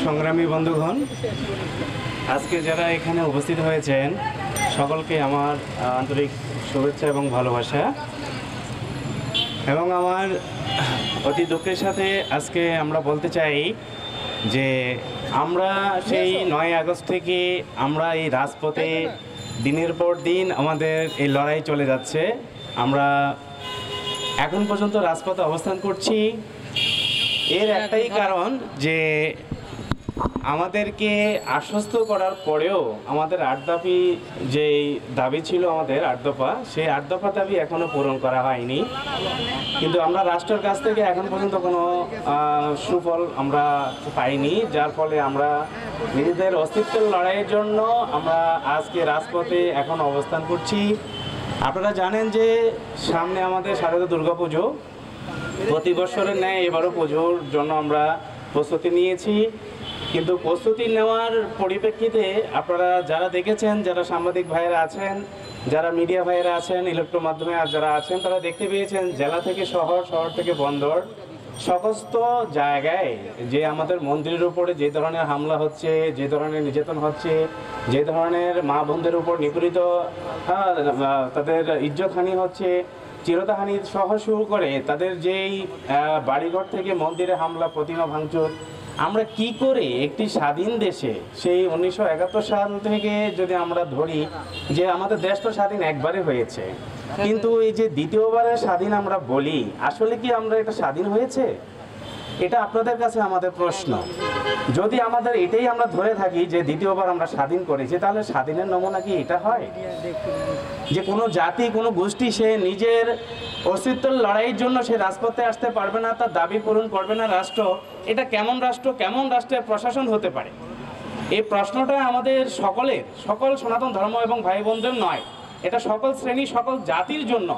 সংগ্রামী বন্ধুগণ, আজকে যারা এখানে উপস্থিত হয়েছেন সকলকে আমার আন্তরিক শুভেচ্ছা এবং ভালোবাসা। এবং আমার অতি দুঃখের সাথে আজকে আমরা বলতে চাই যে আমরা সেই 9 আগস্ট থেকে আমরা এই রাজপথে দিনের পর দিন আমাদের এই লড়াই চলে যাচ্ছে। আমরা এখন পর্যন্ত রাজপথে অবস্থান করছি। এর একটাই কারণ যে আমাদেরকে আশ্বস্ত করার পরেও আমাদের 8 দফা যে দাবি ছিল, আমাদের 8 দফা, সেই 8 দফা দাবি এখনও পূরণ করা হয়নি। কিন্তু আমরা রাষ্ট্রের কাছ থেকে এখন পর্যন্ত কোনো সুফল আমরা পাইনি, যার ফলে আমরা নিজেদের অস্তিত্বের লড়াইয়ের জন্য আমরা আজকে রাজপথে এখন অবস্থান করছি। আপনারা জানেন যে সামনে আমাদের শারদীয় দুর্গাপুজো, প্রতি বছরের ন্যায় এবারও পুজোর জন্য আমরা প্রস্তুতি নিয়েছি। কিন্তু প্রস্তুতি নেওয়ার পরিপ্রেক্ষিতে আপনারা যারা দেখেছেন, যারা সাংবাদিক ভাইয়েরা আছেন, যারা মিডিয়া ভাইয়েরা আছেন, ইলেকট্রো মাধ্যমে আর যারা আছেন, তারা দেখতে পেয়েছেন জেলা থেকে শহর, শহর থেকে বন্দর, সমস্ত জায়গায় যে আমাদের মন্দিরের উপরে যে ধরনের হামলা হচ্ছে, যে ধরনের নির্যাতন হচ্ছে, যে ধরনের মা বোনদের উপর নিপীড়িত, তাদের ইজ্জতহানি হচ্ছে, চিরতাহানি সহ শুরু করে তাদের যেই বাড়িঘর থেকে মন্দিরে হামলা, প্রতিমা ভাঙচুর, আমরা কি করে একটি স্বাধীন দেশে সেই 1971 সাল থেকে যদি আমরা ধরি যে আমাদের দেশ তো স্বাধীন একবারে হয়েছে, কিন্তু এই যে দ্বিতীয়বারের স্বাধীন আমরা বলি, আসলে কি আমরা এটা স্বাধীন হয়েছে? এটা আপনাদের কাছে আমাদের প্রশ্ন। যদি আমাদের এটাই আমরা ধরে থাকি যে দ্বিতীয়বার আমরা স্বাধীন করেছি, তাহলে স্বাধীনের নমুনা কি এটা হয়? যে কোনো জাতি, কোনো গোষ্ঠী সে নিজের অস্তিত্বের লড়াইয়ের জন্য সে রাজপথে আসতে পারবে না, তার দাবি পূরণ করবে না রাষ্ট্র, এটা কেমন রাষ্ট্র, কেমন রাষ্ট্রের প্রশাসন হতে পারে? এই প্রশ্নটা আমাদের সকলের, সকল সনাতন ধর্ম এবং ভাই বোনদের নয়, এটা সকল শ্রেণী, সকল জাতির জন্য।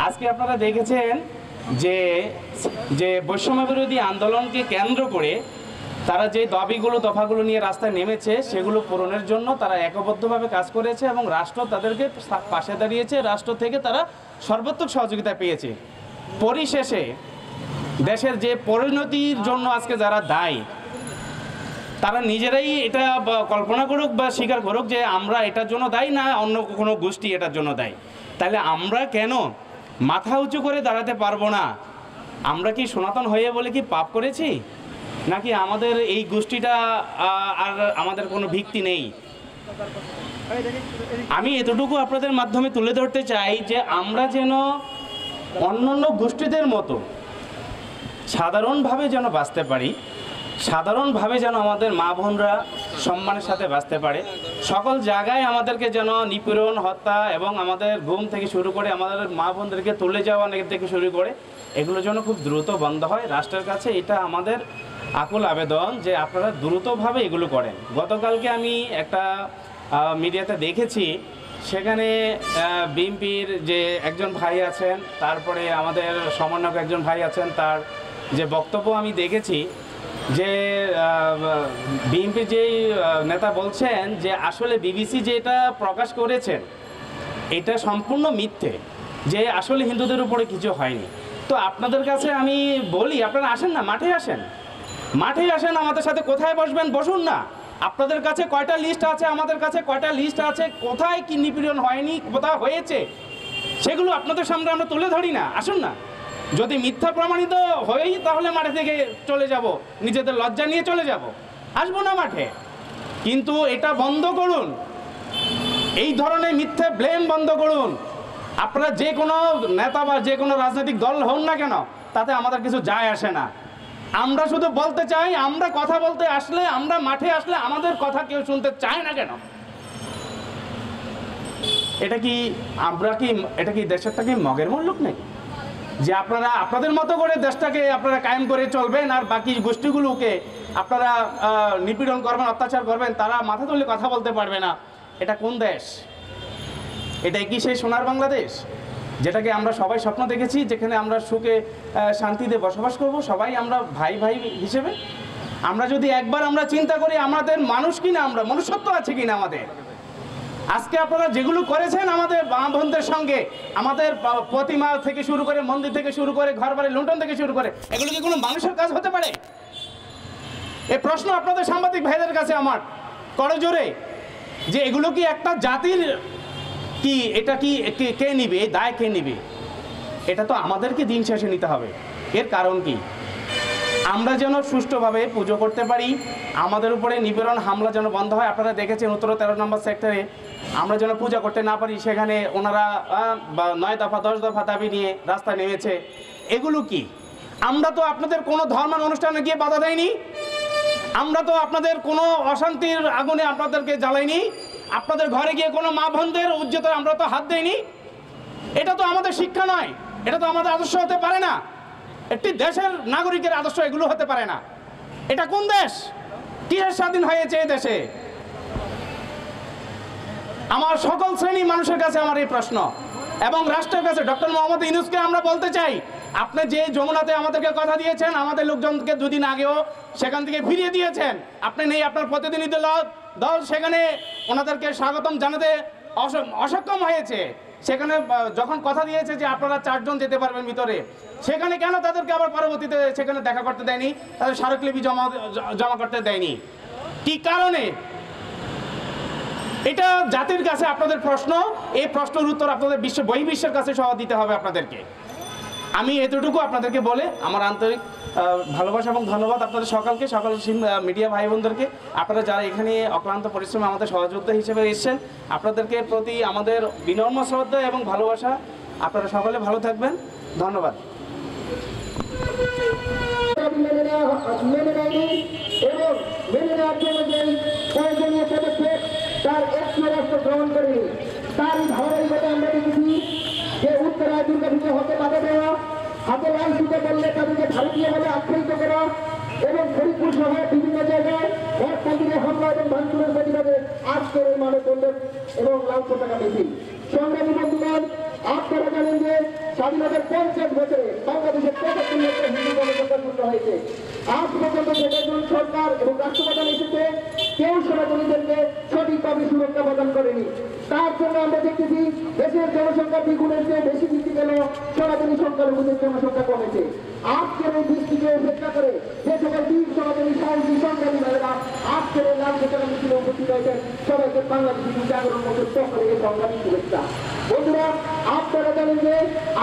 আজকে আপনারা দেখেছেন যে যে বৈষম্য বিরোধী আন্দোলনকে কেন্দ্র করে তারা যে দাবিগুলো, দফাগুলো নিয়ে রাস্তায় নেমেছে, সেগুলো পূরণের জন্য তারা একবদ্ধভাবে কাজ করেছে এবং রাষ্ট্র তাদেরকে পাশে দাঁড়িয়েছে, রাষ্ট্র থেকে তারা সর্বাত্মক সহযোগিতা পেয়েছে। পরিশেষে দেশের যে পরিণতির জন্য আজকে যারা দায়ী, তারা নিজেরাই এটা কল্পনা করুক বা স্বীকার করুক যে আমরা এটার জন্য দায়ী না অন্য কোনো গোষ্ঠী এটার জন্য দায়ী। তাহলে আমরা কেন মাথা উঁচু করে দাঁড়াতে পারবো না? আমরা কি সনাতন হয়ে বলে কি পাপ করেছি, নাকি আমাদের এই গোষ্ঠীটা আর আমাদের কোনো ভিত্তি নেই? আমি এতটুকু আপনাদের মাধ্যমে তুলে ধরতে চাই যে আমরা যেন অন্যান্য গোষ্ঠীদের মতো সাধারণভাবে যেন বাঁচতে পারি, সাধারণভাবে যেন আমাদের মা বোনরা সম্মানের সাথে বাঁচতে পারে। সকল জায়গায় আমাদেরকে যেন নিপীড়ন, হত্যা এবং আমাদের ঘুম থেকে শুরু করে আমাদের মা বোনদেরকে তুলে যাওয়া থেকে শুরু করে এগুলো যেন খুব দ্রুত বন্ধ হয়। রাষ্ট্রের কাছে এটা আমাদের আকুল আবেদন যে আপনারা দ্রুতভাবে এগুলো করেন। গতকালকে আমি একটা মিডিয়াতে দেখেছি, সেখানে বিএনপির যে একজন ভাই আছেন, তারপরে আমাদের সমন্বয়ক একজন ভাই আছেন, তার যে বক্তব্য আমি দেখেছি যে বিএনপির যেই নেতা বলছেন যে আসলে বিবিসি যেটা প্রকাশ করেছেন এটা সম্পূর্ণ মিথ্যে, যে আসলে হিন্দুদের উপরে কিছু হয়নি। তো আপনাদের কাছে আমি বলি, আপনারা আসেন না, মাঠে আসেন, মাঠে আসেন, আমাদের সাথে কোথায় বসবেন বসুন না। আপনাদের কাছে কয়টা লিস্ট আছে, আমাদের কাছে কয়টা লিস্ট আছে, কোথায় কি নিপীড়ন হয়নি, কোথায় হয়েছে, সেগুলো আপনাদের সামনে আমরা তুলে ধরি না। আসুন না, যদি মিথ্যা প্রমাণিত হয়েই তাহলে মাঠে থেকে চলে যাব, নিজেদের লজ্জা নিয়ে চলে যাব, আসবো না মাঠে। কিন্তু এটা বন্ধ করুন, এই ধরনের মিথ্যে ব্লেম বন্ধ করুন। আপনারা যে কোনো নেতা বা যে কোনো রাজনৈতিক দল হন না কেন, তাতে আমাদের কিছু যায় আসে না। আমরা শুধু বলতে চাই, আমরা কথা বলতে আসলে, আমরা মাঠে আসলে আমাদের কথা কেউ শুনতে চায় না কেন? এটা কি আমরা কি, এটা কি দেশেরটা কি মগের মুল্লুক নেই যে আপনারা আপনাদের মতো করে দেশটাকে আপনারা কায়েম করে চলবেন আর বাকি গোষ্ঠীগুলোকে আপনারা নিপীড়ন করবেন, অত্যাচার করবেন, তারা মাথা তুলে কথা বলতে পারবে না? এটা কোন দেশ? এটাই কি সেই সোনার বাংলাদেশ যেটাকে আমরা সবাই স্বপ্ন দেখেছি, যেখানে আমরা সুখে শান্তিতে বসবাস করব সবাই আমরা ভাই ভাই হিসেবে? আমরা যদি একবার আমরা চিন্তা করি আমাদের মানুষ কিনা, আমরা মনুষ্যত্ব আছে কিনা আমাদের। আজকে আপনারা যেগুলো করেছেন আমাদের মা বোনদের সঙ্গে, আমাদের প্রতিমা থেকে শুরু করে, মন্দির থেকে শুরু করে, ঘর বাড়ি লুণ্ঠন থেকে শুরু করে, এগুলো কি কোনো মানুষের কাজ হতে পারে? এই প্রশ্ন আপনাদের সাংবাদিক ভাইদের কাছে আমার করজোরে, যে এগুলো কি একটা জাতির কি, এটা কি কে নিবে, এই দায় কে নিবে? এটা তো আমাদেরকে দিন শেষে নিতে হবে। এর কারণ কি? আমরা যেন সুষ্ঠুভাবে পুজো করতে পারি, আমাদের উপরে নিপীড়ন হামলা যেন বন্ধ হয়। আপনারা দেখেছেন উত্তর 13 নম্বর সেক্টরে আমরা যেন পূজা করতে না পারি, সেখানে ওনারা 9 দফা 10 দফা দাবি নিয়ে রাস্তায় নেমেছে। এগুলো কি? আমরা তো আপনাদের কোনো ধর্ম অনুষ্ঠানে গিয়ে বাধা দেয়নি, আমরা তো আপনাদের কোনো অশান্তির আগুনে আপনাদেরকে জ্বালাইনি, আপনাদের ঘরে গিয়ে কোনো মা বোনদের উজ্জ্বতে আমরা তো হাত দেইনি। এটা তো আমাদের শিক্ষা নয়, এটা তো আমাদের আদর্শ হতে পারে না। একটি দেশের নাগরিকের আদর্শ এগুলো হতে পারে না। এটা কোন দেশ? কিসের স্বাধীন হয়েছে এই দেশে? আমার সকল শ্রেণী মানুষের কাছে আমার এই প্রশ্ন, এবং রাষ্ট্রের কাছে ডক্টর মোহাম্মদ ইউনূসকে আমরা বলতে চাই, আপনি যে যমুনাতে আমাদেরকে কথা দিয়েছেন, আমাদের লোকজনকে দুদিন আগেও সেখান থেকে ফিরিয়ে দিয়েছেন, আপনি নেই, আপনার প্রতিনিধি দল সেখানে ওনাদেরকে স্বাগতম জানাতে অসক্ষম হয়েছে। সেখানে যখন কথা দিয়েছে যে আপনারা 4 জন যেতে পারবেন ভিতরে, সেখানে কেন তাদেরকে আবার পরবর্তীতে সেখানে দেখা করতে দেয়নি, তাদের স্মারকলিপি জমা করতে দেয়নি? কি কারণে? এটা জাতির কাছে আপনাদের প্রশ্ন, এই প্রশ্নের উত্তর আপনাদের বহির্বিশ্বের কাছে সহ দিতে হবে আপনাদেরকে। আমি এতটুকু আপনাদেরকে বলে আমার আন্তরিক ভালোবাসা এবং ধন্যবাদ আপনাদের সকলকে, সকল মিডিয়া ভাই বোনদেরকে, আপনারা যারা এখানে অক্লান্ত পরিশ্রমে আমাদের সহযোদ্ধা হিসেবে এসেছেন, আপনাদেরকে প্রতি আমাদের বিনম্র শ্রদ্ধা এবং ভালোবাসা। আপনারা সকলে ভালো থাকবেন, ধন্যবাদ। গ্রহণ করেনি, তার ধারাবাহিকতা আমরা দেখেছি যে উত্তরায় দুর্গা পুজো হতে বাধা দেওয়া, হাতে লাল সুতো করলে তাদেরকে ভারতীয়ভাবে আখ্যায়িত করা, এবং ফরিদপুর সহ বিভিন্ন জায়গায় এক মন্দিরে হামলা এবং ভাঙচুরের প্রতিবাদে আজকের এই মানববন্ধন এবং লাল পতাকা মিছিল। সংগ্রামী বন্ধুগণ, আপনারা জানেন যে স্বাধীনতার 50 বছরে বাংলাদেশের 75 লক্ষ হিন্দু জনসংখ্যা শূন্য হয়েছে। আজ পর্যন্ত যেজন সরকার এবং রাষ্ট্রপ্রধান এসেছে, কেউ সনাতনীদেরকে সঠিকভাবে সুরক্ষা প্রদান করেনি। তার জন্য আমরা দেখতেছি দেশের জনসংখ্যা দ্বিগুণের চেয়ে বেশি বৃদ্ধি পেল, সনাতনী সংখ্যালঘুদের জনসংখ্যা কমেছে। আজকের এই বৃষ্টিকে উপেক্ষা করে যে সকল বীর সনাতনী সাহসী সংগ্রামী ভাইয়েরা আজকের এই লাল পতাকা মিছিলে উপস্থিত হয়েছেন, সবাইকে বাংলাদেশি জাগরণ মঞ্চের পক্ষ থেকে সংগ্রামী শুভেচ্ছা। বন্ধুরা, আপনারা জানেন যে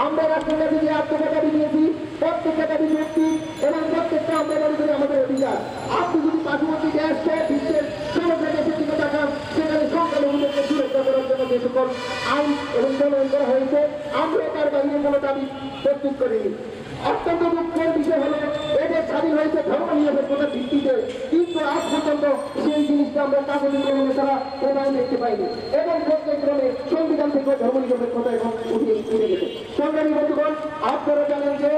আমরা রাষ্ট্রের কাছে যে আত্মপতাকা দিয়েছি, প্রত্যেকটা দাবি মুক্তি এবং প্রত্যেকটা আমরা মনে করি আমাদের অধিকার। আপনি যদি পার্শ্ববর্তী দেশ বিশ্বের সমগ্র দেশের দিকে তাকান, সেখানে সংখ্যালঘুদেরকে সুরক্ষা করার জন্য যে সকল আইন এবং প্রণয়ন করা হয়েছে, আমরা তার বাইরে কোনো দাবি প্রস্তুত করিনি। অত্যন্ত দুঃখের বিষয় হলো এদের স্বাধীন হয়েছে ধর্ম নিরপেক্ষতার ভিত্তিতে, কিন্তু আজ পর্যন্ত সেই জিনিসটা আমরা কাগজে কলমে ছাড়া প্রমাণ দেখতে পাইনি, এবং প্রত্যেক ক্রমে সংবিধান থেকে ধর্ম নিরপেক্ষতা এবং উঠে গেছে। সংগ্রামী বন্ধুগণ, আপনারা জানেন যে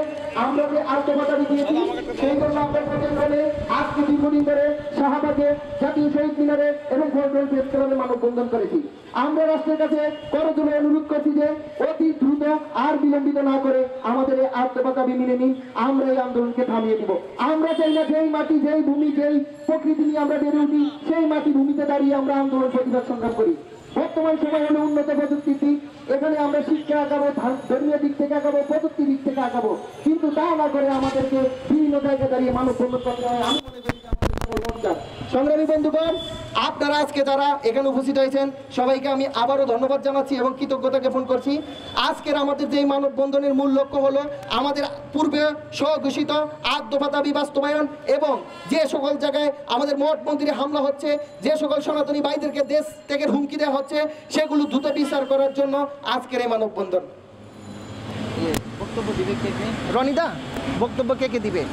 আমরা যে আত্মবাদী দিয়েছি, সেই জন্য আমরা প্রত্যেক ক্রমে আজকে দীর্ঘদিন ধরে শাহবাগে, জাতীয় শহীদ মিনারে এবং ফজলুল প্রেস ক্লাবে মানববন্ধন করেছি। আমরা রাষ্ট্রের কাছে করজোড়ে অনুরোধ করছি যে অতি দ্রুত আর বিলম্বিত না করে আমাদের এই আত্মবাদী মেনে নিন, আমরা এই আন্দোলনকে থামিয়ে দিব। আমরা চাই না যেই মাটি, যেই ভূমি, যেই প্রকৃতি নিয়ে আমরা বেড়ে উঠি, সেই মাটি ভূমিতে দাঁড়িয়ে আমরা আন্দোলন প্রতিবাদ সংগ্রাম করি। বর্তমান সময় হলো উন্নত প্রযুক্তির দিক, এখানে আমরা শিক্ষা আগাবো, ধর্মীয় দিক থেকে আগাবো, প্রযুক্তি দিক থেকে আগাবো, কিন্তু তা না করে আমাদেরকে বিভিন্ন জায়গায় দাঁড়িয়ে মানববন্ধন করতে হয়। আমি মনে করি সংগ্রামী বন্ধুগণ, আপনারা আজকে যারা এখানে উপস্থিত হয়েছেন, সবাইকে আমি আবারও ধন্যবাদ জানাচ্ছি এবং কৃতজ্ঞতা জ্ঞাপন করছি। আজকের আমাদের যে মানববন্ধনের মূল লক্ষ্য হলো আমাদের পূর্বে স্বঘোষিত 8 দফা দাবি বাস্তবায়ন, এবং যে সকল জায়গায় আমাদের মঠ মন্দিরে হামলা হচ্ছে, যে সকল সনাতনী ভাইদেরকে দেশ থেকে হুমকি দেওয়া হচ্ছে, সেগুলো দ্রুত বিচার করার জন্য আজকের এই মানববন্ধন। বক্তব্য দিবে কে? রনিদা বক্তব্য কে দিবে?